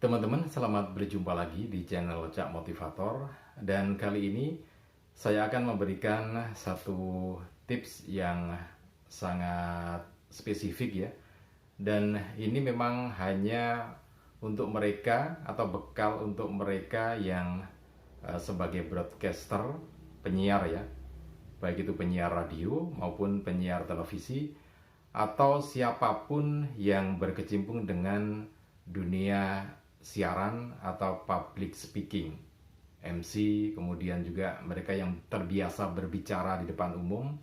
Teman-teman, selamat berjumpa lagi di channel Cak Motivator. Dan kali ini saya akan memberikan satu tips yang sangat spesifik ya. Dan ini memang hanya untuk mereka atau bekal untuk mereka yang sebagai broadcaster, penyiar ya. Baik itu penyiar radio maupun penyiar televisi atau siapapun yang berkecimpung dengan dunia siaran atau public speaking, MC, kemudian juga mereka yang terbiasa berbicara di depan umum,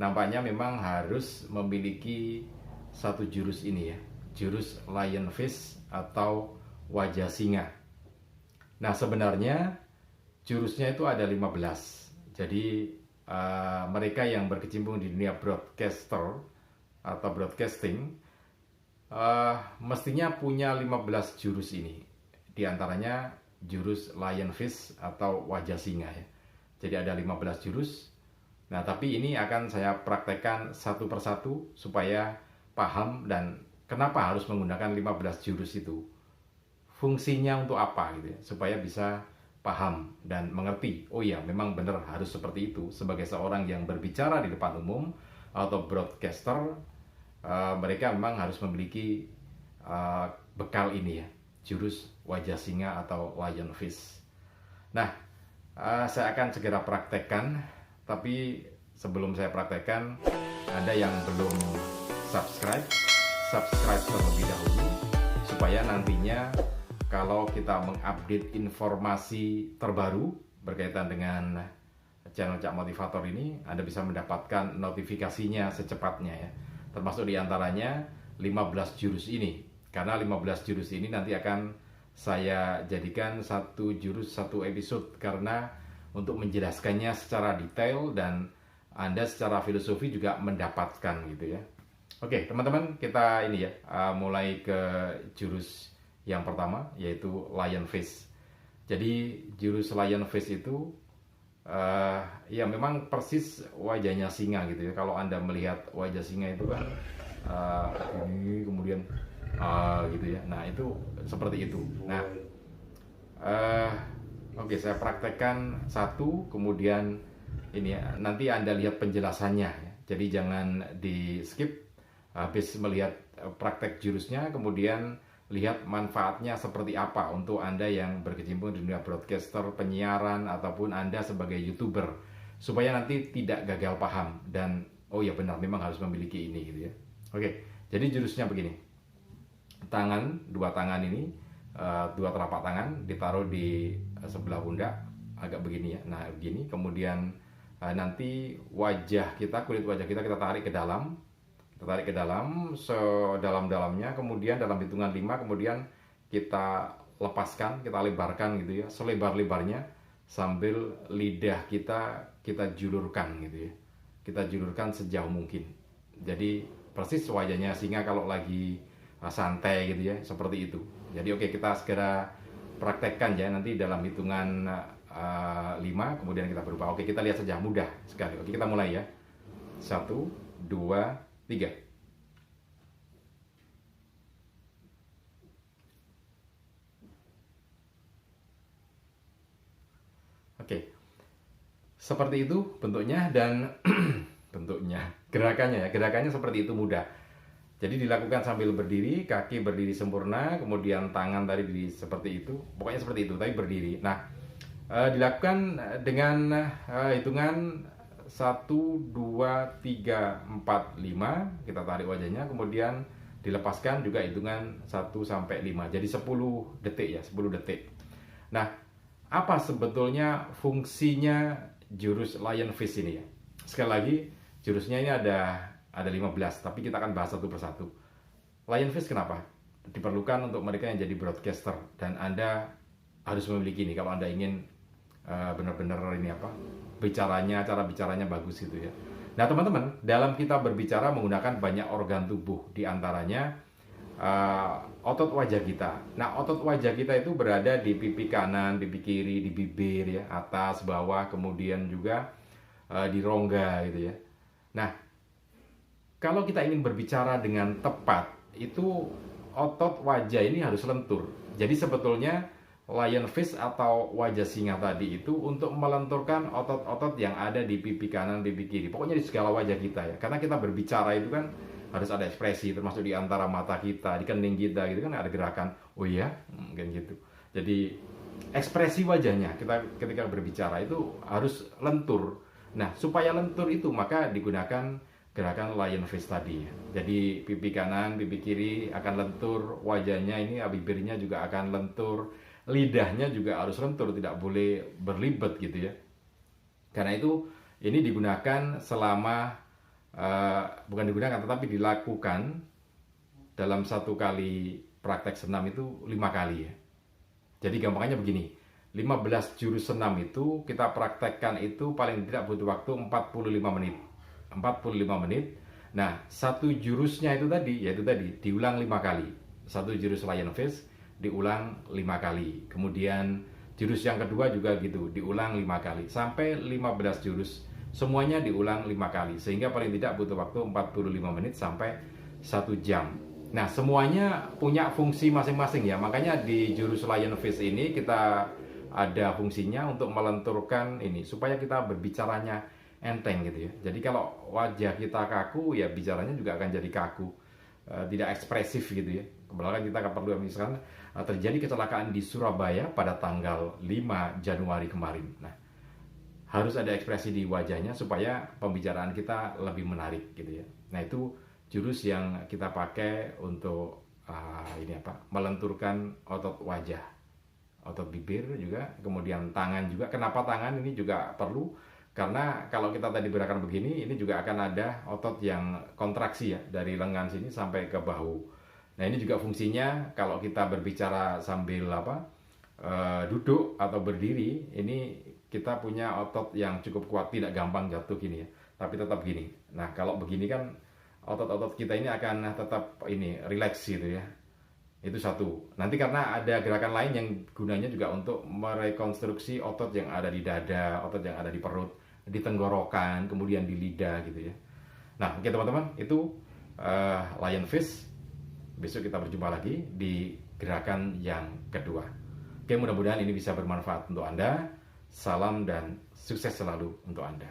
nampaknya memang harus memiliki satu jurus ini ya, jurus lionfish atau wajah singa. Nah, sebenarnya jurusnya itu ada 15. Jadi mereka yang berkecimpung di dunia broadcaster atau broadcasting mestinya punya 15 jurus ini. Di antaranya jurus lionfish atau wajah singa ya. Jadi ada 15 jurus. Nah, tapi ini akan saya praktekkan satu persatu supaya paham dan kenapa harus menggunakan 15 jurus itu. Fungsinya untuk apa gitu ya, supaya bisa paham dan mengerti. Oh iya, memang benar harus seperti itu. Sebagai seorang yang berbicara di depan umum atau broadcaster, mereka memang harus memiliki bekal ini ya, jurus wajah singa atau lionfish. Nah, saya akan segera praktekkan, tapi sebelum saya praktekkan, Anda yang belum subscribe terlebih dahulu, supaya nantinya kalau kita mengupdate informasi terbaru berkaitan dengan channel Cak Motivator ini, Anda bisa mendapatkan notifikasinya secepatnya ya. Termasuk diantaranya 15 jurus ini. Karena 15 jurus ini nanti akan saya jadikan satu jurus satu episode, karena untuk menjelaskannya secara detail dan Anda secara filosofi juga mendapatkan gitu ya. Oke teman-teman, kita ini ya mulai ke jurus yang pertama, yaitu lionfish. Jadi jurus lionfish itu ya memang persis wajahnya singa gitu ya. Kalau Anda melihat wajah singa itu kan ini kemudian gitu ya. Nah, itu seperti itu. Nah, oke, saya praktekkan satu, kemudian ini ya, nanti Anda lihat penjelasannya ya. Jadi jangan di skip habis melihat praktek jurusnya, kemudian lihat manfaatnya seperti apa untuk Anda yang berkecimpung di dunia broadcaster, penyiaran, ataupun Anda sebagai YouTuber, supaya nanti tidak gagal paham dan oh ya benar memang harus memiliki ini gitu ya. Oke, jadi jurusnya begini. Dua tangan ini, dua telapak tangan ditaruh di sebelah pundak agak begini ya. Nah, begini. Kemudian nanti kulit wajah kita tarik ke dalam. Tarik ke dalam sedalam-dalamnya, kemudian dalam hitungan 5 kemudian kita lepaskan, kita lebarkan gitu ya, selebar-lebarnya, sambil lidah kita julurkan gitu ya, kita julurkan sejauh mungkin. Jadi persis wajahnya singa kalau lagi santai gitu ya, seperti itu. Jadi oke, kita segera praktekkan ya, nanti dalam hitungan 5 kemudian kita berubah. Oke, kita lihat saja, mudah sekali. Oke, kita mulai ya. 1, 2, 3. Oke, seperti itu bentuknya dan gerakannya seperti itu, mudah. Jadi dilakukan sambil berdiri, kaki berdiri sempurna, kemudian tangan tadi seperti itu, pokoknya seperti itu, tapi berdiri. Nah, dilakukan dengan hitungan 1, 2, 3, 4, 5. Kita tarik wajahnya, kemudian dilepaskan juga hitungan 1 sampai 5. Jadi 10 detik ya, 10 detik. Nah, apa sebetulnya fungsinya jurus lionfish ini ya? Sekali lagi, jurusnya ini ada 15, tapi kita akan bahas satu persatu. Lionfish kenapa? Diperlukan untuk mereka yang jadi broadcaster, dan Anda harus memiliki ini kalau Anda ingin benar-benar ini cara bicaranya bagus gitu ya. Nah teman-teman, dalam kita berbicara menggunakan banyak organ tubuh, diantaranya otot wajah kita. Nah, otot wajah kita itu berada di pipi kanan, pipi kiri, di bibir ya, atas, bawah, kemudian juga di rongga gitu ya. Nah, kalau kita ingin berbicara dengan tepat, itu otot wajah ini harus lentur. Jadi sebetulnya lion face atau wajah singa tadi itu untuk melenturkan otot-otot yang ada di pipi kanan, pipi kiri. Pokoknya di segala wajah kita ya. Karena kita berbicara itu kan harus ada ekspresi, termasuk di antara mata kita, di kening kita gitu kan ada gerakan. Oh iya, mungkin gitu. Jadi ekspresi wajahnya kita ketika berbicara itu harus lentur. Nah, supaya lentur itu maka digunakan gerakan lion face tadi. Jadi pipi kanan, pipi kiri akan lentur, wajahnya ini bibirnya juga akan lentur, lidahnya juga harus lentur, tidak boleh berlibet gitu ya. Karena itu ini digunakan selama bukan digunakan tetapi dilakukan dalam satu kali praktek senam itu 5 kali ya. Jadi gampangnya begini, 15 jurus senam itu kita praktekkan itu paling tidak butuh waktu 45 menit. 45 menit. Nah, satu jurusnya itu tadi, yaitu tadi diulang 5 kali. Satu jurus lion face diulang 5 kali. Kemudian jurus yang kedua juga gitu, diulang 5 kali sampai 15 jurus. Semuanya diulang 5 kali sehingga paling tidak butuh waktu 45 menit sampai 1 jam. Nah, semuanya punya fungsi masing-masing ya. Makanya di jurus lion face ini kita ada fungsinya untuk melenturkan ini supaya kita berbicaranya enteng gitu ya. Jadi kalau wajah kita kaku ya bicaranya juga akan jadi kaku, tidak ekspresif gitu ya. Bahkan kita akan perlu misalkan terjadi kecelakaan di Surabaya pada tanggal 5 Januari kemarin. Nah, harus ada ekspresi di wajahnya supaya pembicaraan kita lebih menarik gitu ya. Nah, itu jurus yang kita pakai untuk melenturkan otot wajah, otot bibir juga, kemudian tangan juga. Kenapa tangan ini juga perlu? Karena kalau kita tadi gerakan begini, ini juga akan ada otot yang kontraksi ya dari lengan sini sampai ke bahu. Nah, ini juga fungsinya kalau kita berbicara sambil duduk atau berdiri, ini kita punya otot yang cukup kuat, tidak gampang jatuh gini ya, tapi tetap gini. Nah, kalau begini kan otot-otot kita ini akan tetap ini rileks gitu ya. Itu satu. Nanti karena ada gerakan lain yang gunanya juga untuk merekonstruksi otot yang ada di dada, otot yang ada di perut, di tenggorokan, kemudian di lidah gitu ya. Nah, oke teman-teman, itu lion face. Besok kita berjumpa lagi di gerakan yang kedua. Oke, mudah-mudahan ini bisa bermanfaat untuk Anda. Salam dan sukses selalu untuk Anda.